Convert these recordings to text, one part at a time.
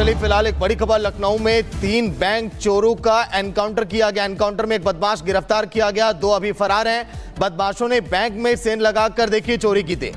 चलिए फिलहाल एक बड़ी खबर, लखनऊ में 3 बैंक चोरों का एनकाउंटर किया गया। एनकाउंटर में एक बदमाश गिरफ्तार किया गया, 2 अभी फरार हैं। बदमाशों ने बैंक में सेन लगाकर देखिए चोरी की थी।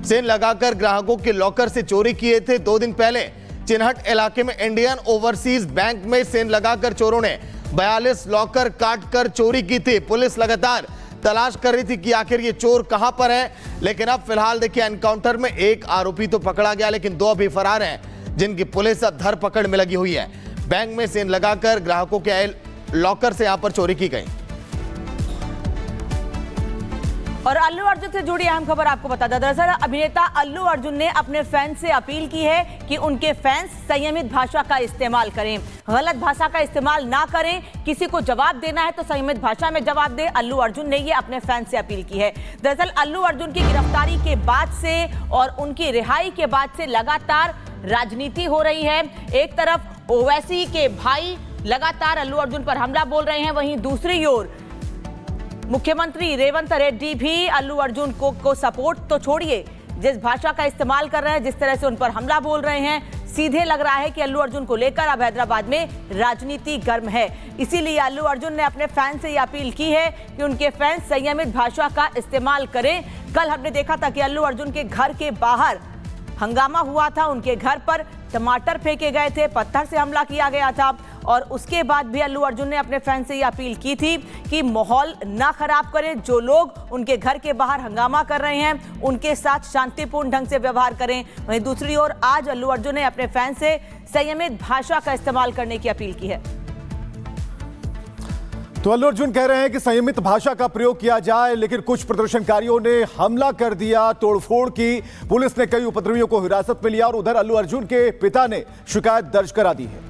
सेन लगाकर ग्राहकों के लॉकर से चोरी किए थे। 2 दिन पहले चिन्हट इलाके में इंडियन ओवरसीज बैंक में सेन लगाकर चोरों ने 42 लॉकर काटकर चोरी की थी। पुलिस लगातार तलाश कर रही थी कि आखिर ये चोर कहां पर है, लेकिन अब फिलहाल देखिए एनकाउंटर में एक आरोपी तो पकड़ा गया, लेकिन 2 अभी फरार हैं, जिनकी पुलिस अब धरपकड़ में लगी हुई है। बैंक में सेन लगाकर ग्राहकों के लॉकर से यहां पर चोरी की गई। और अल्लू अर्जुन से जुड़ी अहम खबर आपको बता दें। दरअसल अभिनेता अल्लू अर्जुन ने अपने फैंस से अपील की है कि उनके फैंस संयमित भाषा का इस्तेमाल करें, गलत भाषा का इस्तेमाल ना करें। किसी को जवाब देना है तो संयमित भाषा में जवाब दे। अल्लू अर्जुन ने ये अपने फैंस से अपील की है। दरअसल अल्लू अर्जुन की गिरफ्तारी के बाद से और उनकी रिहाई के बाद से लगातार राजनीति हो रही है। एक तरफ ओवैसी के भाई लगातार अल्लू अर्जुन पर हमला बोल रहे हैं, वहीं दूसरी ओर मुख्यमंत्री रेवंत रेड्डी भी अल्लू अर्जुन को सपोर्ट तो छोड़िए, जिस भाषा का इस्तेमाल कर रहे हैं, जिस तरह से उन पर हमला बोल रहे हैं, सीधे लग रहा है कि अल्लू अर्जुन को लेकर अब हैदराबाद में राजनीति गर्म है। इसीलिए अल्लू अर्जुन ने अपने फैंस से यह अपील की है कि उनके फैंस संयमित भाषा का इस्तेमाल करें। कल हमने देखा था कि अल्लू अर्जुन के घर के बाहर हंगामा हुआ था, उनके घर पर टमाटर फेंके गए थे, पत्थर से हमला किया गया था, और उसके बाद भी अल्लू अर्जुन ने अपने फैंस से ये अपील की थी कि माहौल ना खराब करें। जो लोग उनके घर के बाहर हंगामा कर रहे हैं उनके साथ शांतिपूर्ण ढंग से व्यवहार करें। वहीं दूसरी ओर आज अल्लू अर्जुन ने अपने फैंस से संयमित भाषा का इस्तेमाल करने की अपील की है। तो अल्लू अर्जुन कह रहे हैं कि संयमित भाषा का प्रयोग किया जाए, लेकिन कुछ प्रदर्शनकारियों ने हमला कर दिया, तोड़फोड़ की। पुलिस ने कई उपद्रवियों को हिरासत में लिया और उधर अल्लू अर्जुन के पिता ने शिकायत दर्ज करा दी है।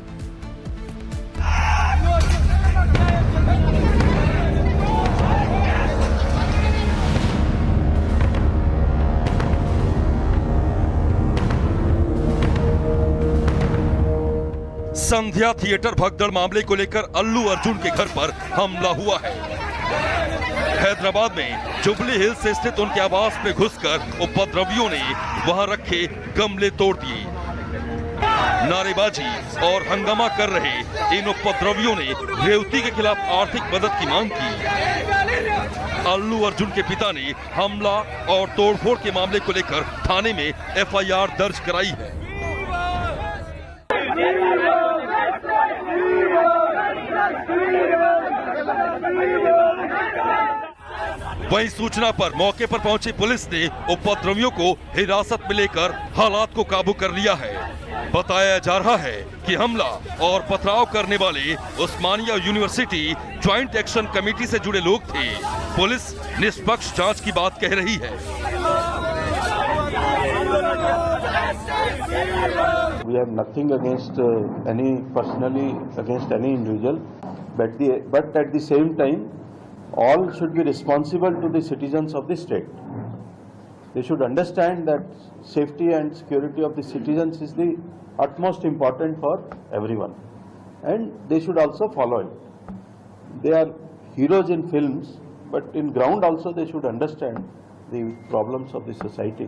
संध्या थिएटर भगदड़ मामले को लेकर अल्लू अर्जुन के घर पर हमला हुआ है। हैदराबाद में जुबली हिल्स से स्थित उनके आवास में घुसकर उपद्रवियों ने वहां रखे गमले तोड़ दिए। नारेबाजी और हंगामा कर रहे इन उपद्रवियों ने रेवती के खिलाफ आर्थिक मदद की मांग की। अल्लू अर्जुन के पिता ने हमला और तोड़फोड़ के मामले को लेकर थाने में एफआईआर दर्ज कराई है। वहीं सूचना पर मौके पर पहुंची पुलिस ने उपद्रवियों को हिरासत में लेकर हालात को काबू कर लिया है। बताया जा रहा है कि हमला और पथराव करने वाले उस्मानिया यूनिवर्सिटी ज्वाइंट एक्शन कमेटी से जुड़े लोग थे। पुलिस निष्पक्ष जांच की बात कह रही है। We have nothing against any personally against any individual, but at the same time, all should be responsible to the citizens of the state. They should understand that safety and security of the citizens is the utmost important for everyone, and they should also follow it. They are heroes in films, but in ground also they should understand the problems of the society.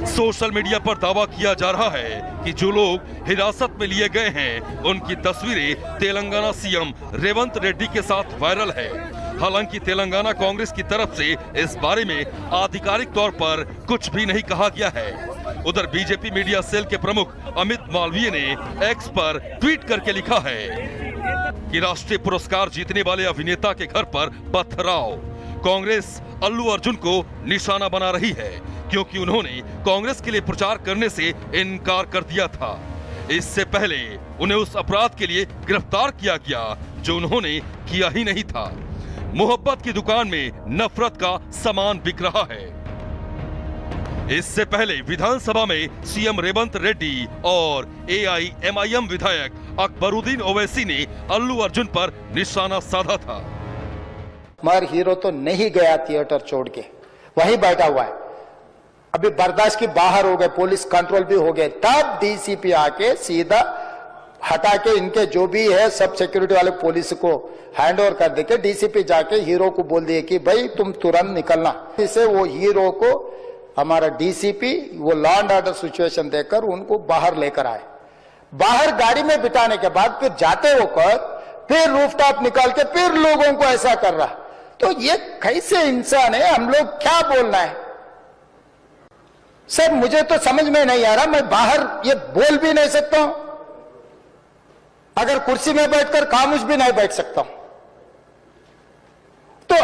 Social media पर दावा किया जा रहा है कि जो लोग हिरासत में लिए गए हैं उनकी तस्वीरें तेलंगाना सीएम रेवंत रेड्डी के साथ वायरल है। हालांकि तेलंगाना कांग्रेस की तरफ से इस बारे में आधिकारिक तौर पर कुछ भी नहीं कहा गया है। उधर बीजेपी मीडिया सेल के प्रमुख अमित मालवीय ने एक्स पर ट्वीट करके लिखा है कि राष्ट्रीय पुरस्कार जीतने वाले अभिनेता के घर पर पथराव। कांग्रेस अल्लू अर्जुन को निशाना बना रही है क्योंकि उन्होंने कांग्रेस के लिए प्रचार करने से इनकार कर दिया था। इससे पहले उन्हें उस अपराध के लिए गिरफ्तार किया गया जो उन्होंने किया ही नहीं था। मोहब्बत की दुकान में नफरत का सामान बिक रहा है। इससे पहले विधानसभा में सीएम रेवंत रेड्डी और एआईएमआईएम विधायक अकबरुद्दीन ओवैसी ने अल्लू अर्जुन पर निशाना साधा था। मगर हीरो तो नहीं गया थिएटर छोड़ के, वहीं बैठा हुआ है। अभी बर्दाश्त की बाहर हो गए, पुलिस कंट्रोल भी हो गए, तब डीसीपी आके सीधा हटा के इनके जो भी है सब सिक्योरिटी वाले पुलिस को हैंड ओवर कर देके डीसीपी जाके हीरो को बोल दिए कि भाई तुम तुरंत निकलना। इससे वो हीरो को हमारा डीसीपी वो लॉ एंड ऑर्डर सिचुएशन देकर उनको बाहर लेकर आए। बाहर गाड़ी में बिठाने के बाद फिर जाते होकर फिर रूफटॉप निकाल के फिर लोगों को ऐसा कर रहा, तो ये कैसे इंसान है? हम लोग क्या बोलना है सर? मुझे तो समझ में नहीं आ रहा। मैं बाहर ये बोल भी नहीं सकता हूं, अगर कुर्सी में बैठकर खामोश भी नहीं बैठ सकता हूं। तो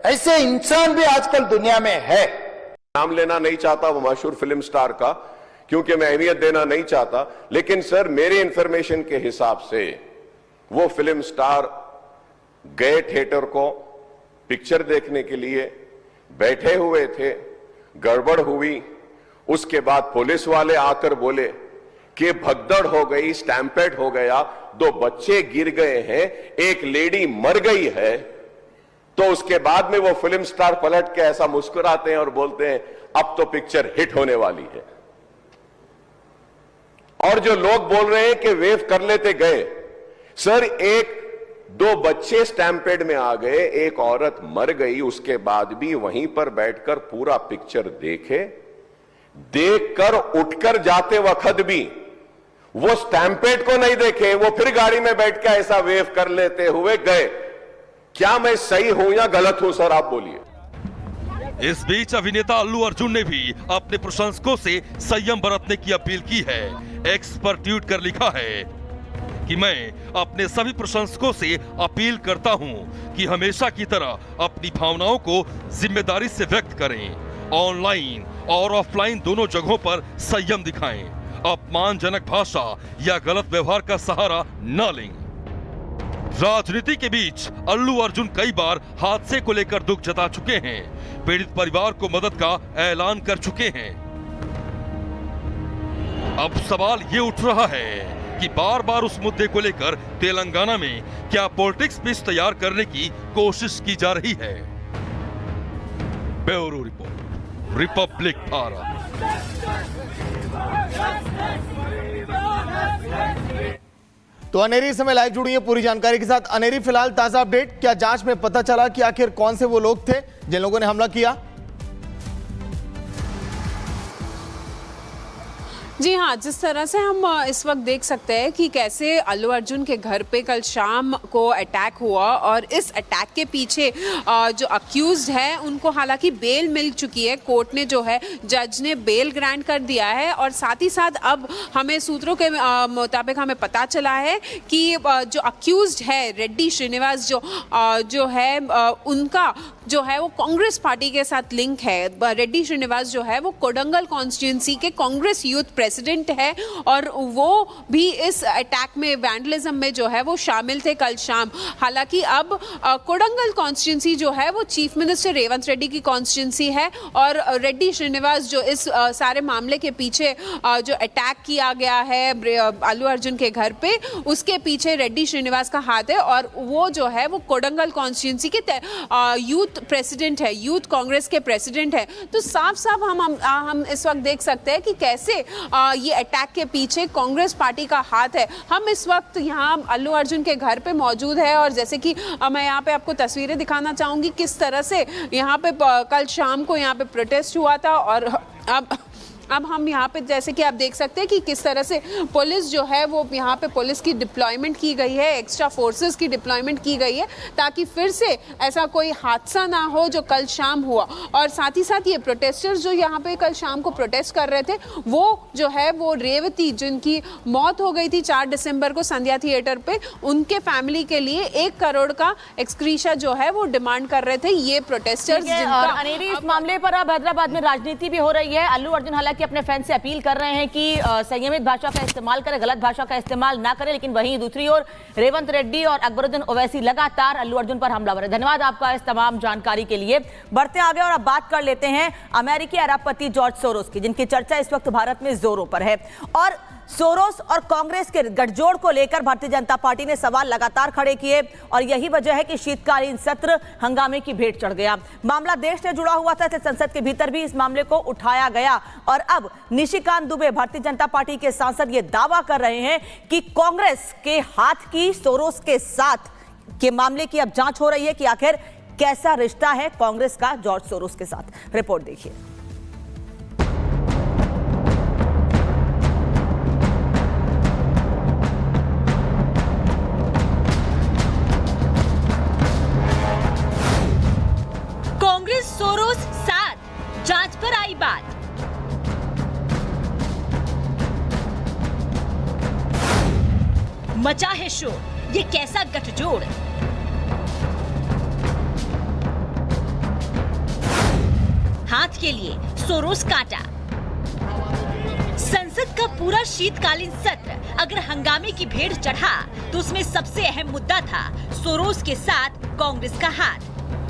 ऐसे इंसान भी आजकल दुनिया में है। नाम लेना नहीं चाहता वो मशहूर फिल्म स्टार का, क्योंकि मैं अहमियत देना नहीं चाहता, लेकिन सर मेरे इंफॉर्मेशन के हिसाब से वो फिल्म स्टार गए थिएटर को पिक्चर देखने के लिए, बैठे हुए थे, गड़बड़ हुई, उसके बाद पुलिस वाले आकर बोले कि भगदड़ हो गई, स्टैम्पेड हो गया, 2 बच्चे गिर गए हैं, एक लेडी मर गई है। तो उसके बाद में वो फिल्म स्टार पलट के ऐसा मुस्कुराते हैं और बोलते हैं अब तो पिक्चर हिट होने वाली है। और जो लोग बोल रहे हैं कि वेव कर लेते गए, सर 1-2 बच्चे स्टैम्पेड में आ गए, एक औरत मर गई, उसके बाद भी वहीं पर बैठकर पूरा पिक्चर देखकर उठकर जाते वक्त भी वो स्टैम्पेड को नहीं देखे, वो फिर गाड़ी में बैठ के ऐसा वेव कर लेते हुए गए। क्या मैं सही हूं या गलत हूं सर, आप बोलिए। इस बीच अभिनेता अल्लू अर्जुन ने भी अपने प्रशंसकों से संयम बरतने की अपील की है। एक्स पर ट्वीट कर लिखा है कि मैं अपने सभी प्रशंसकों से अपील करता हूं कि हमेशा की तरह अपनी भावनाओं को जिम्मेदारी से व्यक्त करें, ऑनलाइन और ऑफलाइन दोनों जगहों पर संयम दिखाएं, अपमानजनक भाषा या गलत व्यवहार का सहारा न लें। राजनीति के बीच अल्लू अर्जुन कई बार हादसे को लेकर दुख जता चुके हैं, पीड़ित परिवार को मदद का ऐलान कर चुके हैं। अब सवाल ये उठ रहा है कि बार बार उस मुद्दे को लेकर तेलंगाना में क्या पॉलिटिक्स पिच तैयार करने की कोशिश की जा रही है। Bureau report, Republic Bharat. तो अनेरी समय लाइव जुड़ी है पूरी जानकारी के साथ। अनेरी, फिलहाल ताजा अपडेट, क्या जांच में पता चला कि आखिर कौन से वो लोग थे जिन लोगों ने हमला किया? जी हाँ, जिस तरह से हम इस वक्त देख सकते हैं कि कैसे अल्लू अर्जुन के घर पे कल शाम को अटैक हुआ और इस अटैक के पीछे जो अक्यूज्ड है उनको हालांकि बेल मिल चुकी है। कोर्ट ने जो है, जज ने बेल ग्रांट कर दिया है और साथ ही साथ अब हमें सूत्रों के मुताबिक हमें पता चला है कि जो अक्यूज्ड है रेड्डी श्रीनिवास जो है उनका जो है वो कांग्रेस पार्टी के साथ लिंक है। रेड्डी श्रीनिवास जो है वो कोडंगल कॉन्स्टिट्यूंसी के कांग्रेस यूथ प्रेसिडेंट है और वो भी इस अटैक में, वैंडलिज्म में जो है वो शामिल थे कल शाम। हालांकि अब कोडंगल कॉन्स्टिट्यूंसी जो है वो चीफ मिनिस्टर रेवंत रेड्डी की कॉन्स्टिट्यूंसी है और रेड्डी श्रीनिवास जो इस सारे मामले के पीछे जो अटैक किया गया है अल्लू अर्जुन के घर पे, उसके पीछे रेड्डी श्रीनिवास का हाथ है और वो जो है वो कोडंगल कॉन्स्टिट्यूंसी के यूथ प्रेसिडेंट है, यूथ कांग्रेस के प्रेसिडेंट है। तो साफ साफ हम इस वक्त देख सकते हैं कि कैसे ये अटैक के पीछे कांग्रेस पार्टी का हाथ है। हम इस वक्त यहाँ अल्लू अर्जुन के घर पे मौजूद है और जैसे कि मैं यहाँ पे आपको तस्वीरें दिखाना चाहूंगी किस तरह से यहाँ पे कल शाम को यहाँ पे प्रोटेस्ट हुआ था और अब हम यहाँ पे जैसे कि आप देख सकते हैं कि किस तरह से पुलिस जो है वो यहाँ पे पुलिस की डिप्लॉयमेंट की गई है, एक्स्ट्रा फोर्सेस की डिप्लॉयमेंट की गई है ताकि फिर से ऐसा कोई हादसा ना हो जो कल शाम हुआ। और साथ ही साथ ये प्रोटेस्टर्स जो यहाँ पे कल शाम को प्रोटेस्ट कर रहे थे वो जो है वो रेवती जिनकी मौत हो गई थी 4 दिसंबर को संध्या थिएटर पे, उनके फैमिली के लिए 1 करोड़ का एक्सक्रीशा जो है वो डिमांड कर रहे थे ये प्रोटेस्टर्स। इस मामले पर अब हैदराबाद में राजनीति भी हो रही है। अल्लू अर्जुन कि अपने फैन से अपील कर रहे हैं कि संयमित भाषा का इस्तेमाल करें, गलत भाषा का इस्तेमाल ना करें, लेकिन वहीं दूसरी ओर रेवंत रेड्डी और अकबरुद्दीन ओवैसी लगातार अल्लू अर्जुन पर हमलावर है। धन्यवाद आपका इस तमाम जानकारी के लिए। बढ़ते आगे और अब बात कर लेते हैं अमेरिकी अरबपति जॉर्ज सोरोस की, जिनकी चर्चा इस वक्त भारत में जोरों पर है। और सोरोस और कांग्रेस के गठजोड़ को लेकर भारतीय जनता पार्टी ने सवाल लगातार खड़े किए और यही वजह है कि शीतकालीन सत्र हंगामे की भेंट चढ़ गया। मामला देश से जुड़ा हुआ था, इसलिए संसद के भीतर भी इस मामले को उठाया गया और अब निशिकांत दुबे भारतीय जनता पार्टी के सांसद ये दावा कर रहे हैं कि कांग्रेस के हाथ की सोरोस के साथ के मामले की अब जांच हो रही है कि आखिर कैसा रिश्ता है कांग्रेस का जॉर्ज सोरोस के साथ। रिपोर्ट देखिए। मचा है शोर, ये कैसा गठजोड़। हाथ के लिए सोरोस कांटा। संसद का पूरा शीतकालीन सत्र अगर हंगामे की भेड़ चढ़ा तो उसमें सबसे अहम मुद्दा था सोरोस के साथ कांग्रेस का हाथ,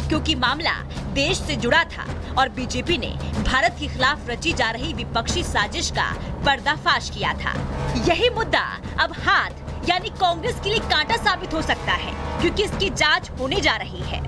क्योंकि मामला देश से जुड़ा था और बीजेपी ने भारत के खिलाफ रची जा रही विपक्षी साजिश का पर्दाफाश किया था। यही मुद्दा अब हाथ यानी कांग्रेस के लिए कांटा साबित हो सकता है, क्योंकि इसकी जांच होने जा रही है।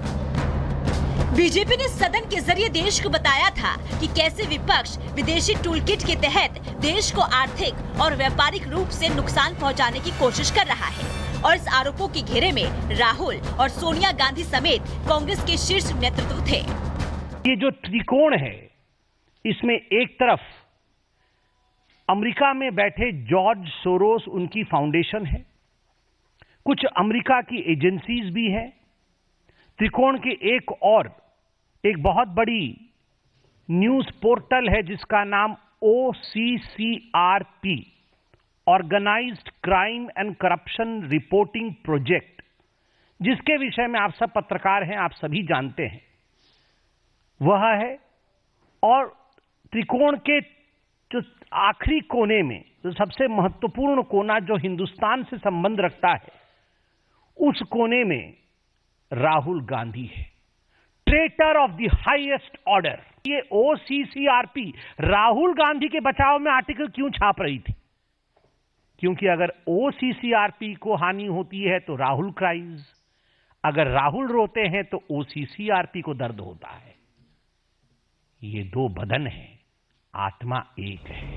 बीजेपी ने सदन के जरिए देश को बताया था कि कैसे विपक्ष विदेशी टूलकिट के तहत देश को आर्थिक और व्यापारिक रूप से नुकसान पहुंचाने की कोशिश कर रहा है, और इस आरोपों के घेरे में राहुल और सोनिया गांधी समेत कांग्रेस के शीर्ष नेतृत्व थे। ये जो त्रिकोण है, इसमें एक तरफ अमेरिका में बैठे जॉर्ज सोरोस उनकी फाउंडेशन है, कुछ अमेरिका की एजेंसीज भी है। त्रिकोण के एक बहुत बड़ी न्यूज पोर्टल है जिसका नाम OCCRP, organized crime and corruption reporting project, जिसके विषय में आप सब पत्रकार हैं, आप सभी जानते हैं, वह है। और त्रिकोण के जो आखिरी कोने में जो सबसे महत्वपूर्ण कोना जो हिंदुस्तान से संबंध रखता है, उस कोने में राहुल गांधी है, traitor of the highest order. ये OCCRP राहुल गांधी के बचाव में आर्टिकल क्यों छाप रही थी? क्योंकि अगर OCCRP को हानि होती है तो राहुल क्राइज, अगर राहुल रोते हैं तो OCCRP को दर्द होता है। ये दो बदन हैं, आत्मा एक है।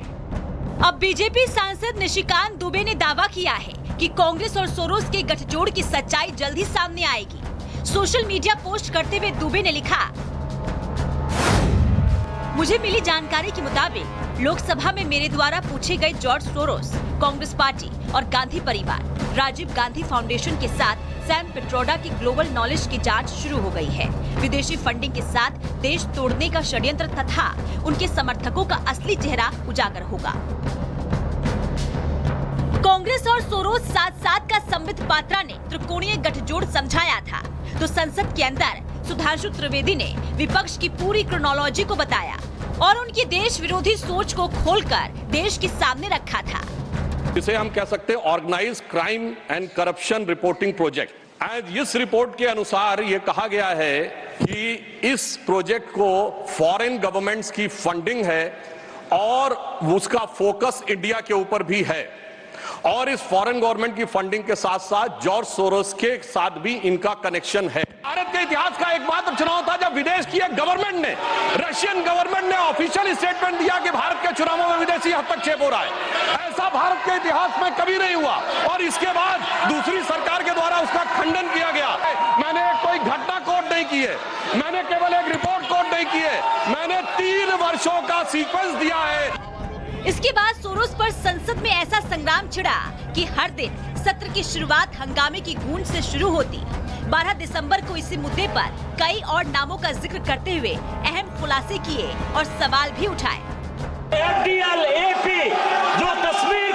अब बीजेपी सांसद निशिकांत दुबे ने दावा किया है कि कांग्रेस और सोरोस के गठजोड़ की सच्चाई जल्द ही सामने आएगी। सोशल मीडिया पोस्ट करते हुए दुबे ने लिखा, मुझे मिली जानकारी के मुताबिक लोकसभा में मेरे द्वारा पूछे गए जॉर्ज सोरोस, कांग्रेस पार्टी और गांधी परिवार, राजीव गांधी फाउंडेशन के साथ सैम पिट्रोडा की ग्लोबल नॉलेज की जांच शुरू हो गई है। विदेशी फंडिंग के साथ देश तोड़ने का षड्यंत्र तथा उनके समर्थकों का असली चेहरा उजागर होगा। कांग्रेस और सोरोस साथ साथ का संबित पात्रा ने त्रिकोणीय गठजोड़ समझाया था, तो संसद के अंदर सुधांशु त्रिवेदी ने विपक्ष की पूरी क्रोनोलॉजी को बताया और उनकी देश विरोधी सोच को खोलकर देश के सामने रखा था। इसे हम कह सकते हैं organized crime and corruption reporting project. आज इस रिपोर्ट के अनुसार ये कहा गया है कि इस प्रोजेक्ट को फॉरेन गवर्नमेंट्स की फंडिंग है और उसका फोकस इंडिया के ऊपर भी है, और इस फॉरेन गवर्नमेंट की फंडिंग के साथ साथ जॉर्ज सोरोस के साथ भी इनका कनेक्शन है। भारत के इतिहास का एकमात्र चुनाव था जब विदेश की एक गवर्नमेंट ने, रशियन गवर्नमेंट ने ऑफिशियल स्टेटमेंट दिया कि भारत के चुनावों में विदेशी हस्तक्षेप हो रहा है। ऐसा भारत के इतिहास में कभी नहीं हुआ, और इसके बाद दूसरी सरकार के द्वारा उसका खंडन किया गया। मैंने कोई घटना कोट नहीं की है, मैंने केवल एक रिपोर्ट कोट नहीं की है, मैंने 3 वर्षों का सीक्वेंस दिया है। इसके बाद सोरोस पर संसद में ऐसा संग्राम छिड़ा कि हर दिन सत्र की शुरुआत हंगामे की गूंज से शुरू होती। 12 दिसंबर को इसी मुद्दे पर कई और नामों का जिक्र करते हुए अहम खुलासे किए और सवाल भी उठाए। FDL AP जो तस्वीर